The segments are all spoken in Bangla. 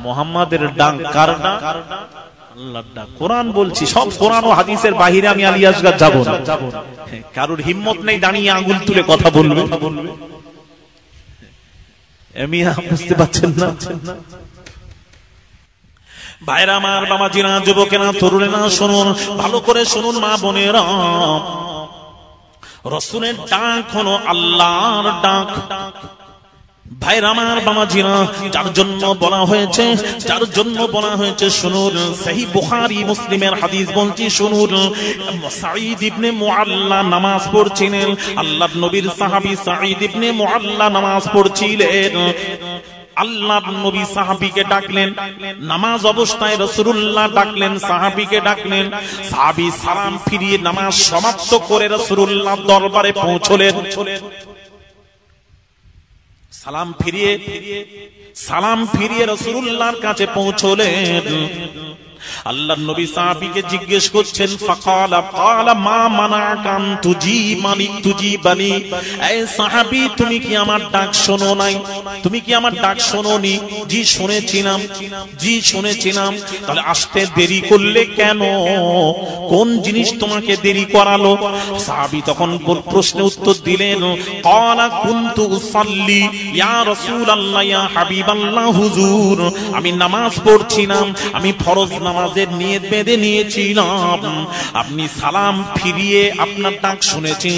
মুহাম্মাদের ডাক কার ডাক? আল্লাহর ডাক। কোরআন বলছি, সব কোরআন ও হাদিসের বাইরে আমি আলী আসগর যাব না। কারোর হিম্মত নেই দাঁড়িয়ে আঙ্গুল তুলে কথা বলবে। বুঝতে পারছেন না? ভাইরা আমার, বাবাজিরা, যুবকেরা, তরুণেরা, শুনুন, ভালো করে শুনুন মা বোনেরা। রাসূলের ডাক হলো আল্লাহর ডাক। ভাইরা আমার, বাবাজিরা, যার জন্য বলা হয়েছে শুনুন, সহিহ বুখারী মুসলিমের হাদিস বলছি, শুনুন। সাঈদ ইবনে মুআল্লা নামাজ পড়ছিলেন, আল্লাহর নবীর সাহাবী সাঈদ ইবনে মুআল্লা নামাজ পড়ছিলেন। আল্লাহর নবী সাহাবীকে ডাকলেন, নামাজ অবস্থায় রাসূলুল্লাহ ডাকলেন, সাহাবীকে ডাকলেন। সাহাবী সালাম ফিরিয়ে নামাজ সমাপ্ত করে রাসূলুল্লাহর দরবারে পৌঁছলেন। সালাম ফিরিয়ে রাসূলুল্লাহর কাছে পৌঁছলেন। আল্লাহর নবী সাহাবীকে জিজ্ঞেস করছেন, ফাকালা মা মানাকা আন তুজিবানি, এই সাহাবী তুমি কি আমার ডাক শোনো নাই? তুমি কি আমার ডাক শোনোনি? জি শুনেছিলাম। তাহলে আসতে দেরি করলে কেন? কোন জিনিস তোমাকে দেরি করালো? সাহাবী তখন প্রশ্নের উত্তর দিলেন, ক্বালা কুনতু উসাল্লি ইয়া রাসূলুল্লাহ ইয়া হাবিবাল্লাহ হুজুর, আমি নামাজ পড়ছিলাম, আমি ফরজ নামাজের নিয়ত বেঁধে নিয়েছিলাম। আপনি সালাম ফিরিয়ে আপনার ডাক শুনেছি,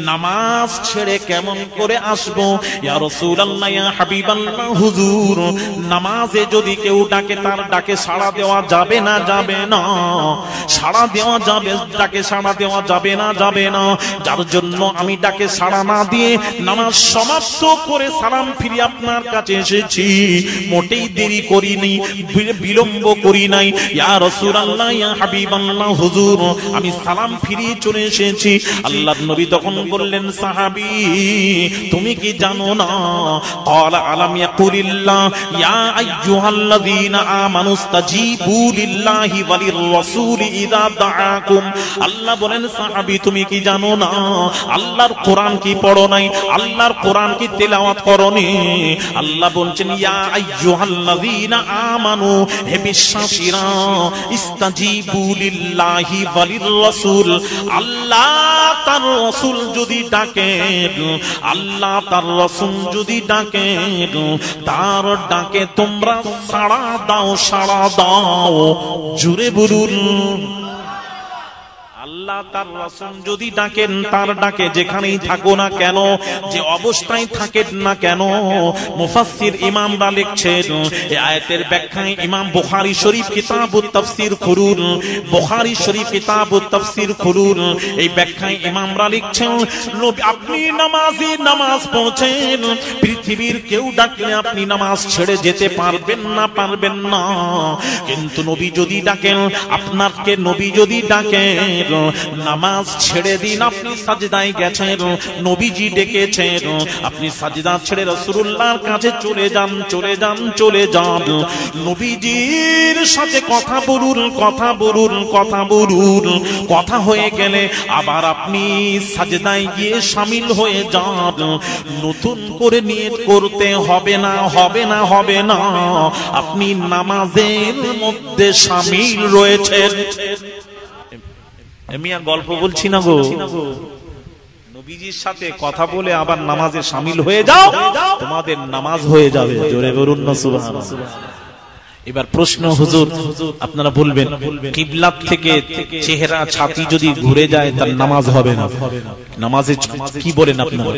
নামাজ ছেড়ে কেমন করে আসবো? ইয়া রাসূলুল্লাহ ইয়া হাবিবাল্লাহ হুজুর, নামাজে যদি কেউ ডাকে তার ডাকে সাড়া দেওয়া যাবে না? সাড়া দেওয়া যাবে, ডাকে সাড়া দেওয়া যাবে না। যার জন্য আমি ডাকে সাড়া না দিয়ে নামাজ সমাপ্ত করে সালাম ফিরিয়ে আপনার কাছে এসেছি। মোটেই দেরি করিনি, বিলম্ব করি নাই। ইয়া রাসূলুল্লাহ ইয়া হাবিবাল্লাহ হুজুর, আমি সালাম ফিরিয়ে চলে এসেছি। আল্লাহর নবী তখন বললেন, সাহাবী তুমি কি জানো না? ক্বালা আলাম ইয়াকুলিল্লাহ ইয়া আইয়ুহাল্লাযীনা আমানুস্তাজিবু লিল্লাহি ওয়া লির-রাসূলি ইযা দাআকুম। আল্লাহ বলেন, সাহাবী তুমি কি জানো না? আল্লাহর কোরআন কি পড়ো নাই? আল্লাহর কোরআন কি তেলাওয়াত করোনি? আল্লাহ বলছেন, ইয়া আইয়ুহাল্লাযীনা আমানু, হে বিশ্বাসীরা, ইস্তাজিবু লিল্লাহি ওয়া লির-রাসূল, আল্লাহ তার রাসূল যদি ডাকেন, আল্লাহ তার রাসূল যদি ডাকেন, তার ডাকে তোমরা সাড়া দাও। জোরে বলুন, আল্লাহ তার রাসূল যদি ডাকেন, তার ডাকে যেখানেই থাকো না কেন, যে অবস্থায় থাকেন না কেন, মুফাসসির ইমামরা লিখছেন এই আয়াতের ব্যাখ্যায়, ইমাম বুখারী শরীফ কিতাবুত তাফসীর খুলুন, বুখারী শরীফ কিতাবুত তাফসীর খুলুন, এই ব্যাখ্যায় ইমামরা লিখছেন, আপনি নামাজ পড়ছেন, পৃথিবীর কেউ ডাকলে আপনি নামাজ ছেড়ে যেতে পারবেন না। কিন্তু নবী যদি ডাকেন, আপনাকে নবী যদি ডাকেন, নামাজ ছেড়ে দিন, আপনি সাজদায় গেছেন, নবীজি ডেকেছেন, আপনি সাজদা ছেড়ে রাসূলুল্লাহর কাছে চলে যান। নবীজির সাথে কথা বলুন, কথা হয়ে গেলে আবার আপনি সাজদায় গিয়ে শামিল হয়ে যান। নতুন করে নিয়ত করতে হবে না, আপনি নামাজের মধ্যে শামিল রয়েছেন। আমি আর গল্প বলছি না গো, নবীজির সাথে কথা বলে আবার নামাজে শামিল হয়ে যাও, তোমাদের নামাজ হয়ে যাবে। জোরে বলুন না সুবহানাল্লাহ। এবার প্রশ্ন, হুজুর আপনারা বলবেন, কিবলাত থেকে চেহারা ছাতি যদি ঘুরে যায় তার নামাজ হবে না? নামাজে কি বলেন আপনারা?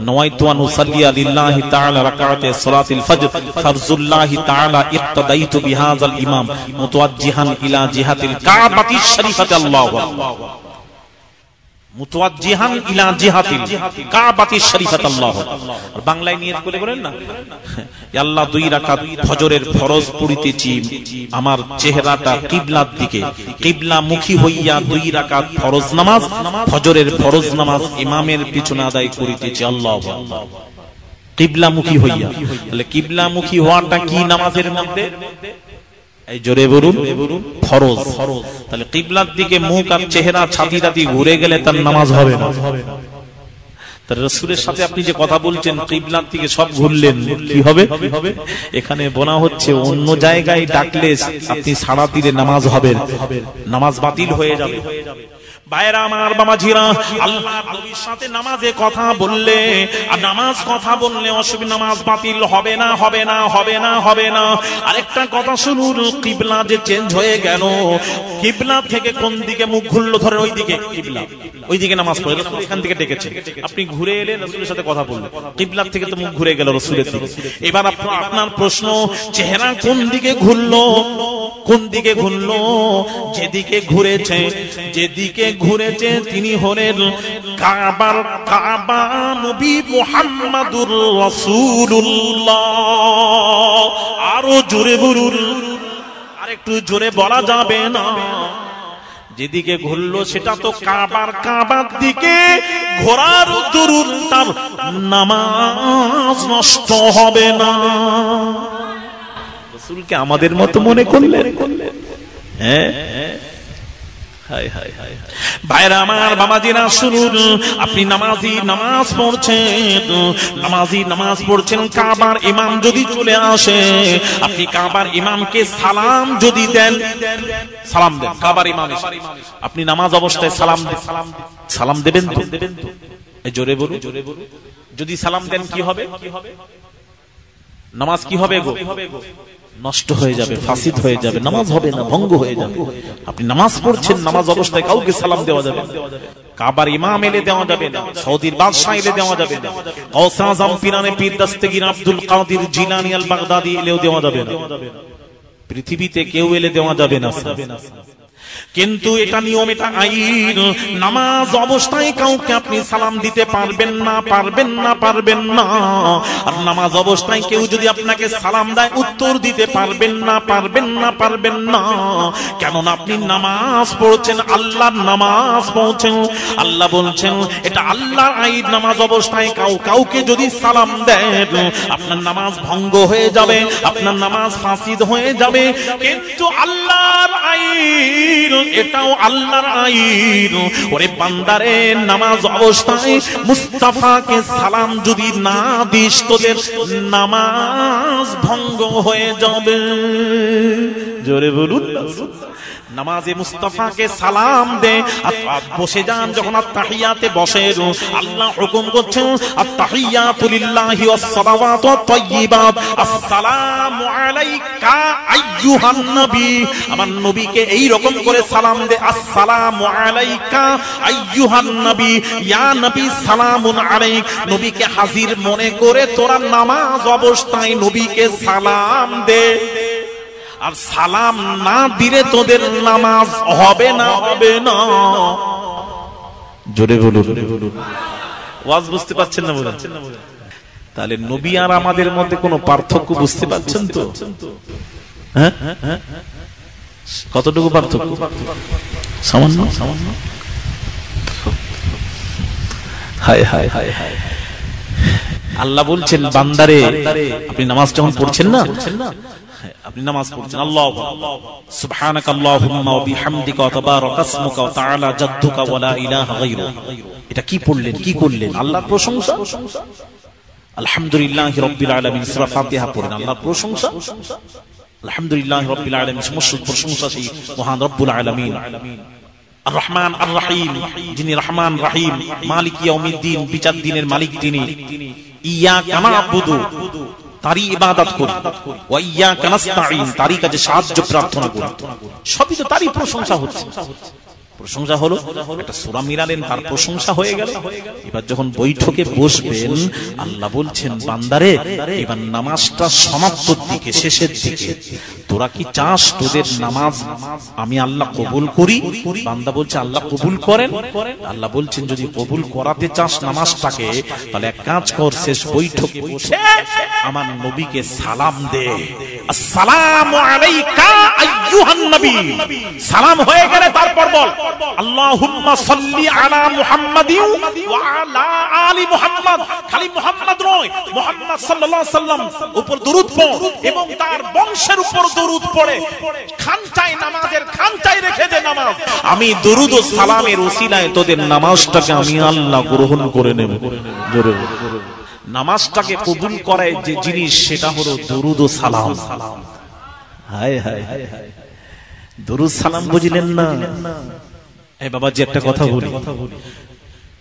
নওয়াইতু আন উসাল্লিয়া লিল্লাহি তাআলা রাকাতে সালাতুল ফজর ফারজুল্লাহি তাআলা ইক্তাদাইতু বিহাযাল ইমাম মুতাওয়াজ্জিহান ইলা জিহাতিল কাবাতিশ শরীফাতি আল্লাহু আকবার, মুতাওয়াজ্জিহান ইলা জিহাতিল কাবাতিশ শরীফাতি আল্লাহু আকবার। বাংলায় নিয়ত করে বলেন না, আল্লাহ 2 রাকাত ফজরের ফরজ পড়িতেছি, আমার চেহারাটা কিবলার দিকে, কিবলামুখী হইয়া 2 রাকাত ফরজ নামাজ, ফজরের ফরজ নামাজ ইমামের পিছনে আদায় করিতেছি। আল্লাহু আকবার। কিবলামুখী হইয়া, তাহলে কিবলামুখী হওয়াটা কি নামাজের মধ্যে? এই জোরে বলুন, ফরজ। তাহলে কিবলার দিকে মুখ আর চেহারা ছাতি ঘুরে গেলে তার নামাজ হবে না। তার রাসূলের সাথে আপনি যে কথা বলছেন কিবলার দিকে সব ঘুরলেন, কি হবে? এখানে বলা হচ্ছে অন্য জায়গায় ডাকলে আপনি সাড়া দিলে নামাজ হবে, নামাজ বাতিল হয়ে যাবে। ভাইরা আমার, বাবাজিরা, আল্লাহর নবীর সাথে নামাজে কথা বললে আর নামাজ কথা বললে অসুবিধা, নামাজ বাতিল হবে না, হবে না, হবে না, হবে না। আরেকটা কথা শুনুন, কিবলা যে চেঞ্জ হয়ে গেল, কিবলা থেকে কোন দিকে মুখ ঘুরলো, ধরেন ওই দিকে কিবলা, ওই দিকে নামাজ পড়ে রাসূল এখান থেকে ডেকেছে, আপনি ঘুরে এলেন রাসূলের সাথে কথা বললেন, কিবলা থেকে তো মুখ ঘুরে গেল রাসূলের দিকে। এবার আপনার প্রশ্ন, চেহারা কোন দিকে ঘুরলো? কোন দিকে ঘুরলো? যেদিকে ঘুরেছে, যেদিকে ঘুরেছে তিনি হলেন কাবার কাবা নবী মুহাম্মাদুর রাসূলুল্লাহ। আরো জোরে বলুন, আরেকটু জোরে বলা যাবে না? যেদিকে ঘুরলো সেটা তো কাবার দিকে ঘোরার দরুন তার নামাজ নষ্ট হবে না। রাসূলকে আমাদের মতো মনে করলেন? হ্যাঁ, ভাইরা আমার, বাবাজিরা শুনুন, আপনি নামাজি নামাজ পড়ছেন, নামাজি নামাজ পড়ছেন, কাবার ইমাম যদি চলে আসে, আপনি কাবার ইমামকে সালাম যদি দেন, সালাম দেন, কাবার ইমাম আপনি নামাজ অবস্থায় সালাম দেবেন তো? জোরে বলুন, যদি সালাম দেন কি হবে? নামাজ কি হবে গো? নষ্ট হয়ে যাবে, ফাসিদ হয়ে যাবে, নামাজ হবে না, ভঙ্গ হয়ে যাবে। আপনি নামাজ পড়ছেন, নামাজ অবস্থায় কাউকে সালাম দেওয়া যাবে না, কাবার ইমাম এলে দেওয়া যাবে না, সৌদির বাদশাহ এলে দেওয়া যাবে না, গাউস আযম পিরানে পীর দস্তগীর আব্দুল কাদির জিলানী আল বাগদাদি এলেও দেওয়া যাবে না, পৃথিবীতে কেউ এলে দেওয়া যাবে না। কিন্তু এটা নিয়ম, এটা আইন, নামাজ অবস্থায় কাউকে আপনি সালাম দিতে পারবেন না, পারবেন না, পারবেন না। আর নামাজ অবস্থায় কেউ যদি আপনাকে সালাম দেয়, উত্তর দিতে পারবেন না, পারবেন না, পারবেন না। কেননা আপনি নামাজ পড়ছেন, আল্লাহর নামাজ পড়ছেন। আল্লাহ বলছেন এটা আল্লাহর আইন, নামাজ অবস্থায় কাউকে যদি সালাম দেন আপনার নামাজ ভঙ্গ হয়ে যাবে, আপনার নামাজ ফাসিদ হয়ে যাবে। কিন্তু আল্লাহর আইন, এটাও আল্লাহর আইন। ওরে বান্দারে, নামাজ অবস্থায় মুস্তাফাকে সালাম যদি না দিস, তোদের নামাজ ভঙ্গ হয়ে যাবে। জোরে বলুন, নামাজে মুস্তাফাকে সালাম দে, বসে যান, যখন আত-তাহিয়াতে বসেন, আল্লাহ হুকুম করছেন আত-তাহিয়াতু লিল্লাহি ওয়াস-সালাওয়াতু আত-তাইয়্যিবাত, আসসালামু আলাইকা আইয়ুহান নবী। আমার নবীকে এই রকম করে সালাম দে, আসসালামু আলাইকা আইয়ুহান নবী, ইয়া নবী সালামুন আলাইক। নবীকে হাজির মনে করে তোরা নামাজ অবস্থায় নবীকে সালাম দে। আর সালাম না দিলে তোদের নামাজ হবে না, হবে না। জোরে বলুন, ওয়াজ বুঝতে পারছেন না? বলছেন না? তাহলে নবী আর আমাদের মধ্যে কোনো পার্থক্য বুঝতে পারছেন তো? হ্যাঁ, কতটুকু পার্থক্য? সামান্য, সামান্য। হায় হায় হায় হায়। আল্লাহ বলছেন বান্দারে, আপনি নামাজ যখন পড়ছেন না, আপনি নামাজ পড়ছেন, আল্লাহু সুবহানাকা আল্লাহুম্মা ওয়া বিহামদিকা ওয়া তাবারাকা ইসমুকা ওয়া তাআলা জাদ্দুকা ওয়া লা ইলাহা গায়রুক। এটা কি পড়লেন, কি করলেন? আল্লাহর প্রশংসা। আলহামদুলিল্লাহি রাব্বিল আলামিন, সূরা ফাতিহা পড়েন, আল্লাহর প্রশংসা। আলহামদুলিল্লাহি রাব্বিল আলামিন, সমস্ত প্রশংসা সেই মহান রব্বুল আলামিন। আর রহমান আর রহিম, যিনি রহমান রহিম, মালিক ইয়াউমিদ্দিন, বিচার দিনের মালিক তিনি। ইয়াকা না'বুদু, তারই ইবাদত করি, ওয়া ইয়াকা নাস্তাঈন, তারই কাছে সাহায্য প্রার্থনা করি। সবই তো তারই প্রশংসা হচ্ছে। প্রশংসা হলো, একটা সূরা মিলালেন, তার প্রশংসা হয়ে গেল। এবার যখন বৈঠকে বসবেন, আল্লাহ বলছেন বান্দারে, এবার নামাজটা সমাপ্তির দিকে, শেষের দিকে, তোরা কি চাস তোদের নামাজ আমি আল্লাহ কবুল করি? বান্দা বলছে আল্লাহ কবুল করেন। আল্লাহ বলছেন যদি কবুল করাতে চাস নামাজটাকে, তাহলে এক কাজ কর, শেষ বৈঠকে বসে আমার নবীকে সালাম দে। আসসালামু আলাইকা আইয়ুহান নবী, সালাম হয়ে গেলে তারপর বল আল্লাহুম্মা সাল্লি আলা মুহাম্মাদিন ওয়া আলা আলি মুহাম্মাদ। খালি মুহাম্মদ নয়, মুহাম্মদ সাল্লাল্লাহু আলাইহি সাল্লাম উপর দরুদ পড় এবং তার বংশের উপর দরুদ পড়ে খানচাই, নামাজের খানচাই রেখে দে নামাজ। আমি দরুদ ও সালামের ওসিলায় তোদের নামাজটাকে আমি আল্লাহ গ্রহণ করে নেব। জোরে নামাজটাকে কবুল করায় যে জিনিস সেটা হলো দরুদ ও সালাম। হায় হায় দরুদ সালাম বুঝলেন না? এই বাবা যে একটা কথা বলি,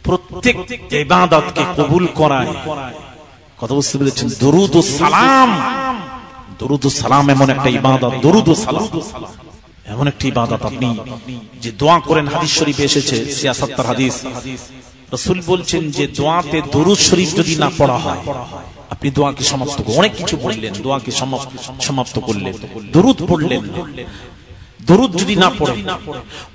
প্রত্যেক ইবাদতকে কবুল করায় কথা বুঝতে পেরেছেন দরুদ ও সালাম। দরুদ ও সালাম এমন একটা ইবাদত, দরুদ ও সালাম এমন একটা ইবাদত, আপনি যে দোয়া করেন হাদিস শরীফে এসেছে, সিয়াসাত্তার হাদিস, রাসূল বলছেন যে দোয়াতে দরুদ শরীফ যদি না পড়া হয় আপনি দোয়াকে সমাপ্ত করলেন। অনেক কিছু বললেন, দোয়াকে সমাপ্ত করলেন, দরুদ পড়লেন না। দরুদ যদি না পড়ে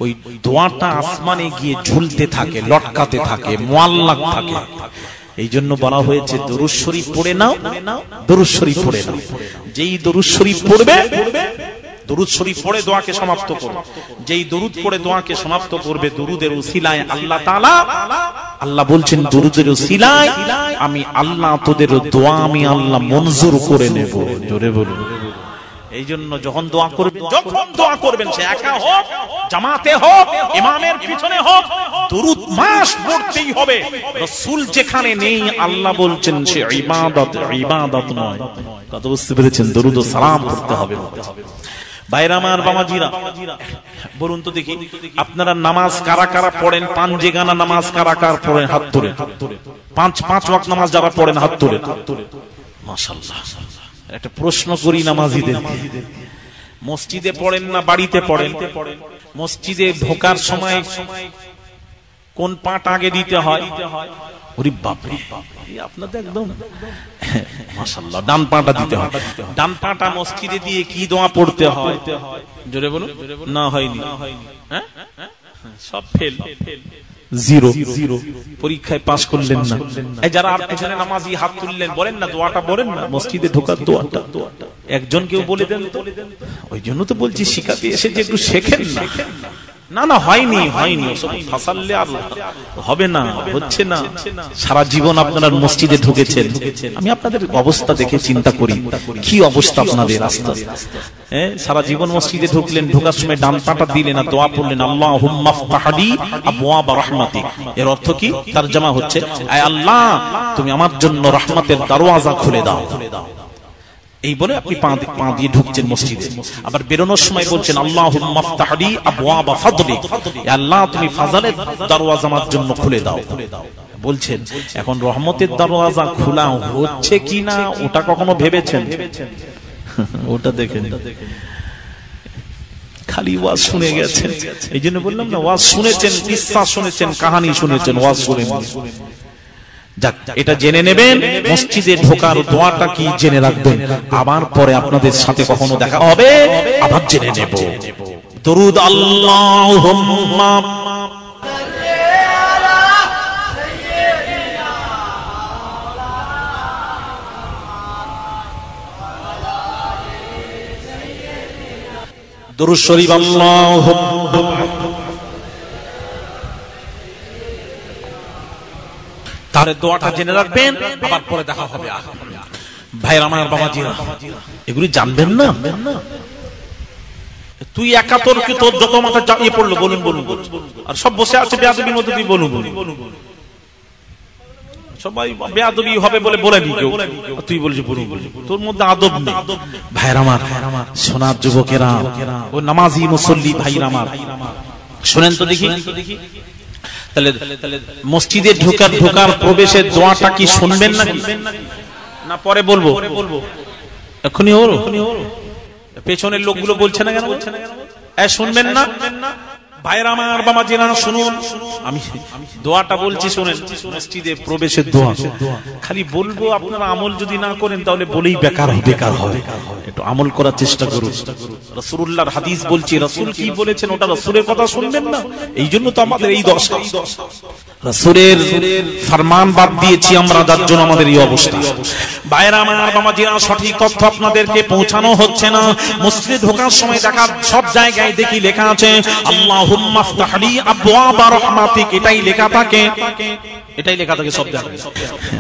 ওই দোয়াটা আসমানে গিয়ে ঝুলতে থাকে, লটকাতে থাকে, মুআল্লাক থাকে। এই জন্য বলা হয়েছে দরুদ শরীফ পড়ে নাও, দরুদ শরীফ পড়ে নাও। যেই দরুদ শরীফ পড়বে, দরুদ শরীফ পড়ে দোয়াকে সমাপ্ত করবে, যেই দরুদ পড়ে দোয়াকে সমাপ্ত করবে দরুদের উসিলায় আল্লাহ তাআলা, আল্লাহ বলছেন দরুদের উসিলায় আমি আল্লাহ তোদের দোয়া আমি আল্লাহ মঞ্জুর করে নেব। জোরে বলুন। এই জন্য যখন দোয়া করবেন সে একা হোক, জামাতে হোক, ইমামের পিছনে হোক, দরুদ মাস পড়তেই হবে। রাসূল যেখানে নেই আল্লাহ বলছেন সে ইবাদত নয়। কথা বুঝতে পেরেছেন? দরুদ ও সালাম পড়তে হবে। ভাইরা আমার, বাবাজিরা বলুন তো দেখি আপনারা নামাজ কারা কারা পড়েন? পাঞ্জেগানা নামাজ কারা কারা পড়েন? হাত তুলে। পাঁচ ওয়াক্ত নামাজ যারা পড়েন হাত তুলে। মাশাআল্লাহ। একটা প্রশ্ন করি নামাজীদের, মসজিদে পড়েন না বাড়িতে পড়েন? মসজিদে ঢোকার সময় কোন পাট আগে দিতে হয়? ওরে বাপ রে, আপনাদের একদম মাশাআল্লাহ ডান পাটা দিতে হয়। ডান পাটা মসজিদে দিয়ে কি দোয়া পড়তে হয়? জোরে বলুন। না হয়নি, হ্যাঁ সব ফেল, জিরো। পরীক্ষায় পাস করলেন না। এই যারা পেছনে নামাজি হাত তুললেন, বলেন না দোয়াটা বলেন না, মসজিদে ঢোকার দোয়াটা একজন কেউ বলে দেন তো। ওই জন্য তো বলছি শিখাতে এসে যে একটু শেখেন না। না না হয়নি, ফাসাল্লে আর হবে না, হচ্ছে না। সারা জীবন আপনারা মসজিদে ঢুকেছেন, আমি আপনাদের অবস্থা দেখে চিন্তা করি কি অবস্থা আপনাদের রাস্তা। সারা জীবন মসজিদে ঢুকলেন, ঢোকার সময় ডান পাটা দিলেন আর দোয়া পড়লেন আল্লাহুম্মা ফতাহলি আবওয়াবা রাহমাতিক। এর অর্থ কি? তরজমা হচ্ছে আয় আল্লাহ তুমি আমার জন্য রহমতের দরওয়াজা খুলে দাও। এই বলে আপনি পা দিয়ে ঢুকছেন মসজিদে। আবার বেরোনোর সময় বলছেন আল্লাহুম্মা ফতাহলি আবওয়াবা ফাদলিক, আল্লাহ তুমি ফাজলের দরওয়াজা আমার জন্য খুলে দাও বলছেন। এখন রহমতের দরওয়াজা খোলা হচ্ছে কিনা ওটা কখনো ভেবেছেন? ওটা দেখেন, খালি ওয়াজ শুনে গেছেন। এই জন্য বললাম না, ওয়াজ শুনেছেন, কিসসা শুনেছেন, কাহিনী শুনেছেন, ওয়াজ শুনেননি। যাক, এটা জেনে নেবেন, মসজিদে ঢোকার দোয়াটা কি জেনে রাখবেন। আবার পরে আপনাদের সাথে কখনো দেখা হবে, আবার জেনে নেব। দরুদ আল্লাহুম্মা দরুদ শরীফ আল্লাহুম্মা। তাহলে দোয়াটা জেনে রাখবেন, আবার পরে দেখা হবে। ভাইরা আমার, বাবাজিরা এগুলি জানবেন না? তুই একা তোর যত মাথা চাপিয়ে পড়লো বলুন বলুন, আর সব বসে আছে বেয়াদবির মধ্যে, তুই বলুন বলুন। সবাই বেয়াদবি হবে বলে বলেনি কেউ, তুই বলছিস বলুন বলুন, তোর মধ্যে আদব নেই। ভাইরা আমার, সোনার যুবকেরা ও নামাজি মুসল্লি ভাইরা আমার, শুনেন তো দেখি। তাহলে মসজিদে ঢোকার প্রবেশের দোয়াটা কি শুনবেন না পরে বলবো? এখনই হলো। পেছনের লোকগুলো বলছে না কেন? শুনবেন না? ভাইরা আমার, বাবাজিরা শুনুন, আমি দোয়াটা বলছি শুনেন। মসজিদে প্রবেশের দোয়া খালি বলবো, আপনারা আমল যদি না করেন তাহলে বলেই বেকার হবে। একটু আমল করার চেষ্টা করুন। রাসূলুল্লাহর হাদিস বলছি, রাসূল কি বলেছেন ওটা রাসূলের কথা শুনবেন না। এই জন্য তো আমাদের এই দশা, রাসূলের ফরমান বাদ দিয়েছি আমরা, যার জন্য আমাদের এই অবস্থা। ভাইরা আমার বাবাজিরা, সঠিক তথ্য আপনাদেরকে পৌঁছানো হচ্ছে না। মসজিদে ঢোকার সময় দেখা সব জায়গায় দেখি লেখা আছে আল্লাহুম্মা ইফতাহ লি আবওয়াবা রাহমাতিক, এটাই লেখা থাকে, এটাই লেখা থাকে সব জায়গায়।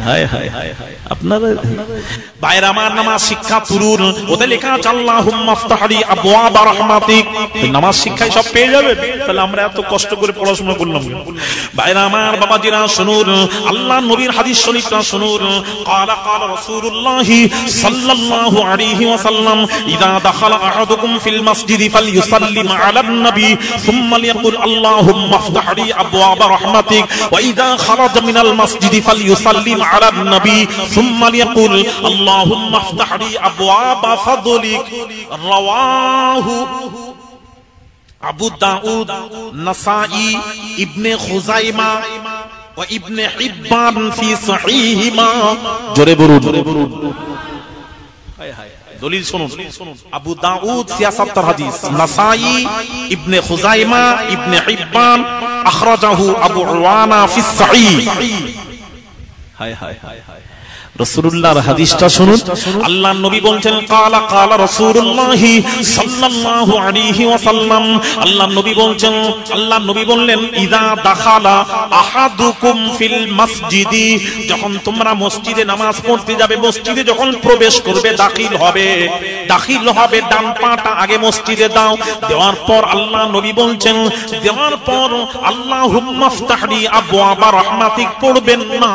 হায় হায় হায় হায়, আপনারা ভাইরা আমার নামাজ শিক্ষা তুরুন, ওতে লেখা আছে আল্লাহুম্মা ইফতাহ লি আবওয়াবা রাহমাতিক। নামাজ শিক্ষায় সব পেয়ে যাবে, তাহলে আমরা এত কষ্ট করে পড়াশোনা করলাম। ভাইরা আমার বাবাজিরা শুনুন, আল্লাহর নবীর হাদিস শরীফটা শুনুন। ক্বালা ক্বালা রাসূলুল্লাহ সাল্লাল্লাহু আলাইহি ওয়াসাল্লাম ইযা দাখালা আহাদুকুম ফিল মাসজিদি ফালইউসাল্লিম আলান নবী সুম্মা লিয়াকুল আল্লাহুম্মা ইফতাহ লি আবওয়াবা রাহমাতিক ওয়া ইযা খারাজা মিনাল মাসজিদি ফালইউসাল্লিম আলান নবী সুম্মা লিয়াকুল আল্লাহুম্মা ইফতাহ লি আবওয়াবা ফাদলিক। রাওয়াহু আবু দাউদ, নাসাই, ইবনে খুজাইমা ও ইবনে হিব্বান ফি সহিহিমা। জোরে বলুন, হায় হায়, দলিল শুনুন। আবু দাউদ সিয়াসাতুল হাদিস, নাসাই, ইবনে খুজাইমা, ইবনে হিব্বান, আখরাজাহু আবু উওয়ানা ফি সহিহ। হায় হায় হায় হায়, রাসূলুল্লাহর হাদিসটা শুনুন। আল্লাহর নবী বলছেন ক্বালা ক্বালা রাসূলুল্লাহ সাল্লাল্লাহু আলাইহি ওয়াসাল্লাম, আল্লাহর নবী বলছেন, আল্লাহর নবী বললেন ইযা দাখালা আহাদুকুম ফিল মাসজিদি, যখন তোমরা মসজিদে নামাজ পড়তে যাবে, মসজিদে যখন প্রবেশ করবে, দাখিল হবে, ডান পাটা আগে মসজিদে দাও। দেওয়ার পর আল্লাহ নবী বলছেন, দেওয়ার পর আল্লাহুম্মা ইফতাহ লি আবওয়াবা রাহমাতিক পড়বেন না,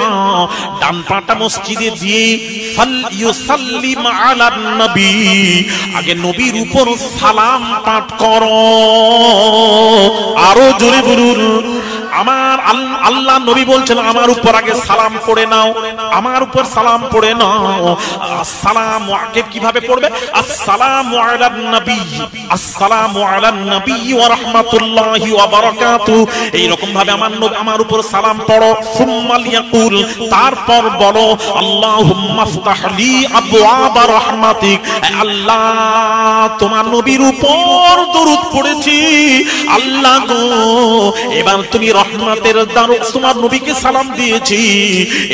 ডান পাটা মসজিদে দিয়ে ফালইউসাল্লিম আলান নবী, আগে নবীর উপর সালাম পাঠ করো। আরো জোরে বলুন, আমার আল্লাহ নবী বলছেন আমার উপর আগে সালাম পড়ে নাও, আমার উপর সালাম পড়ে নাও। আসসালামু আগে কিভাবে পড়বে? আসসালামু আলান নবী, আসসালামু আলান নবী ওয়া রাহমাতুল্লাহি ওয়া বারাকাতুহু, এই রকম ভাবে আমার উপর সালাম পড়ো। সুম্মা লিয়াকুল, তারপর বলো আল্লাহুম্মা ইফতাহ লি আবওয়াবা রাহমাতিক, আল্লাহ তোমার নবীর উপর দরুদ পড়েছি, আল্লাহ গো এবার তুমি রহমতের দরজা, তোমার নবীকে সালাম দিয়েছি,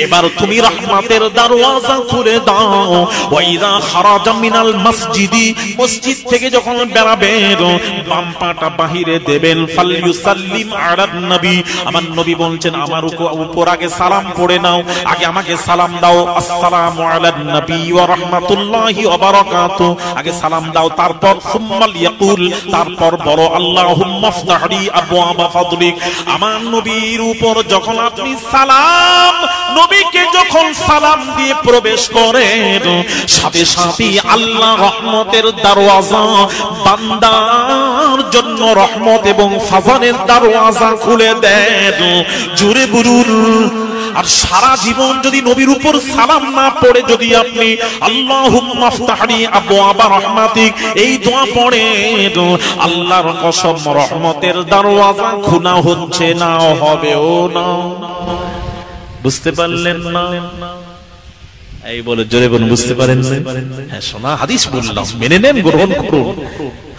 এবার তুমি রহমতের দরওয়াজা খুলে দাও। ওয়া ইযা খারাজা মিনাল মসজিদি, মসজিদ থেকে যখন বেরাবেন বাম পাটা বাহিরে দেবেন। ফালইউসাল্লিম আলান নবী, আমার নবী বলছেন আমার উপর আগে সালাম পড়ে নাও, আগে আমাকে সালাম দাও। আসসালামু আলান নবী ওয়া রাহমাতুল্লাহি ওয়া বারাকাতুহু, আগে সালাম দাও। তারপর সুম্মা লিয়াকুল, তারপর বলো আল্লাহুম্মা ইফতাহ লি আবওয়াবা ফাদলিক, আমার নবীর উপর যখন আপনি সালাম, নবীকে যখন সালাম দিয়ে প্রবেশ করেন, সাথে সাথে আল্লাহ রহমতের দরওয়াজা, বান্দার জন্য রহমত এবং ফাজানের দরওয়াজা খুলে দেন। জোরে বলুন। আর সারা জীবন যদি নবীর উপর সালাম না পড়ে যদি আপনি আল্লাহুম্মা ইফতাহ লি আবওয়াবা রাহমাতিক এই দোয়া পড়েন, আল্লাহর কসম রহমতের দরওয়াজা খোলা হচ্ছে না, হবেও না। বুঝতে পারলেন না? এই বলে জোরে বলুন, বুঝতে পারেন না? হ্যাঁ শোনা হাদিস বললাম, মেনে নেন, গ্রহণ করুন।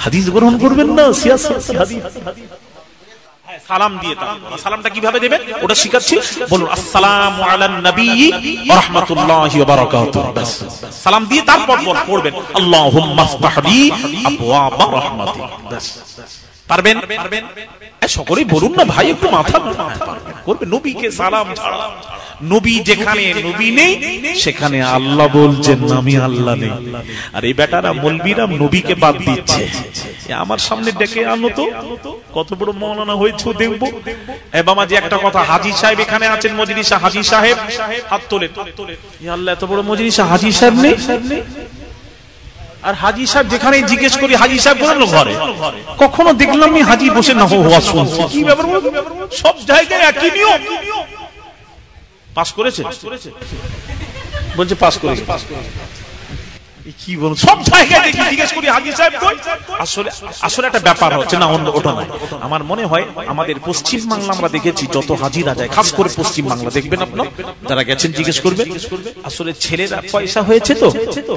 হাদিস গ্রহণ করবেন না, সিয়াসত হাদিস। সালাম দিয়ে সালামটা কিভাবে দেবেন ওটা শিখাচ্ছি। বলুন আসসালামু আলান নবী ওয়া রাহমাতুল্লাহি ওয়া বারাকাতুহু, বাস সালাম দিয়ে তারপর পড়বেন আল্লাহুম্মা ইফতাহ লি আবওয়াবা রাহমাতিক। বাস পারবেন? সকলেই বলুন না ভাই, একটু মাথা করবে। নবীকে সালাম ছাড়া, নবী যেখানে নবী নেই সেখানে আল্লাহ বলছেন আমি আল্লাহ নেই। আর এই বেটারা মৌলবীরা নবীকে বাদ দিচ্ছে। আমার সামনে ডেকে আনো তো, কত বড় মাওলানা হয়েছে দেখবো। বাবাজি একটা কথা, হাজী সাহেব এখানে আছেন, মজলিসে হাজী সাহেব হাত তোলেন। আল্লাহ এত বড় মজলিসে হাজী সাহেব নেই। আর হাজী সাহেব যেখানে জিজ্ঞেস করি হাজী সাহেব বলেন ঘরে, কখনো দেখলাম নি হাজী বসে না হওয়া শুনছি। কি ব্যাপার? সব জায়গায় একই নিয়ম। পাস করেছে বলছে, পাস করেছে। কি বলুন, সব জায়গায় দেখি জিজ্ঞেস করি হাজী সাহেব কই। আসলে একটা ব্যাপার হচ্ছে না, ওটা না। আমার মনে হয় আমাদের পশ্চিম বাংলা আমরা দেখেছি যত হাজিরা যায়, খাস করে পশ্চিম বাংলা দেখবেন আপনার, যারা গেছেন জিজ্ঞেস করবেন। আসলে ছেলেরা পয়সা হয়েছে তো,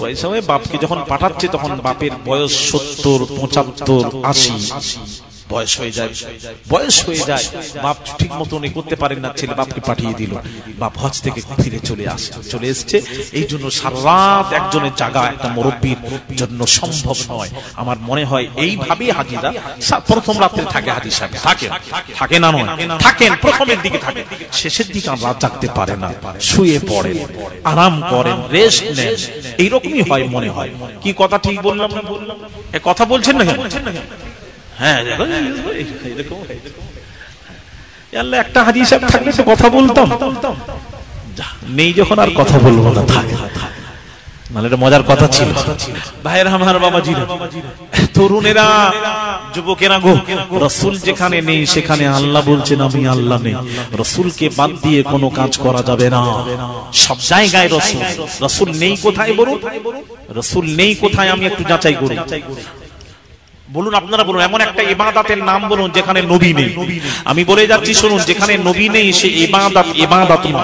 পয়সা হয়ে বাপকে যখন পাঠাচ্ছে তখন বাপের বয়স 70, 75, 80। বয়স হয়ে যায়, বাপ ঠিক মতো উনি করতে পারেন না, ছেলে বাপকে পাঠিয়ে দিল, বাপ হজ থেকে ফিরে চলে এসছে। এই জন্য সারা রাত একজনের জায়গা একটা মুরব্বীর জন্য সম্ভব নয়। আমার মনে হয় এইভাবেই হাজিরা প্রথম রাত্রে থাকে, হাজি সাহেব থাকে না নয়, থাকেন প্রথমের দিকে থাকে, শেষের দিকে রাত জাগতে পারে না, শুয়ে পড়েন, আরাম করেন, রেস্ট নেন, এইরকমই হয় মনে হয়। কি কথা ঠিক বললাম? কথা বলছেন না কেন? হ্যাঁ, একটা হাজি সাহেব থাকলে তো কথা বলতাম, নেই যখন আর কথা বলবো না, মানে মজার কথা ছিল। ভাইয়ের আমার বাবাজিরা, তরুণেরা, যুবকেরা গো, রাসূল যেখানে নেই সেখানে আল্লাহ বলছেন আমি আল্লাহ নেই। রাসূলকে বাদ দিয়ে কোনো কাজ করা যাবে না, সব জায়গায় রাসূল নেই কোথায় বলুন, রাসূল নেই কোথায় আমি একটু যাচাই করি। বলুন, আপনারা বলুন, এমন একটা ইবাদতের নাম বলুন যেখানে নবী নেই। আমি বলে যাচ্ছি শুনুন, যেখানে নবী নেই সে ইবাদত নয়।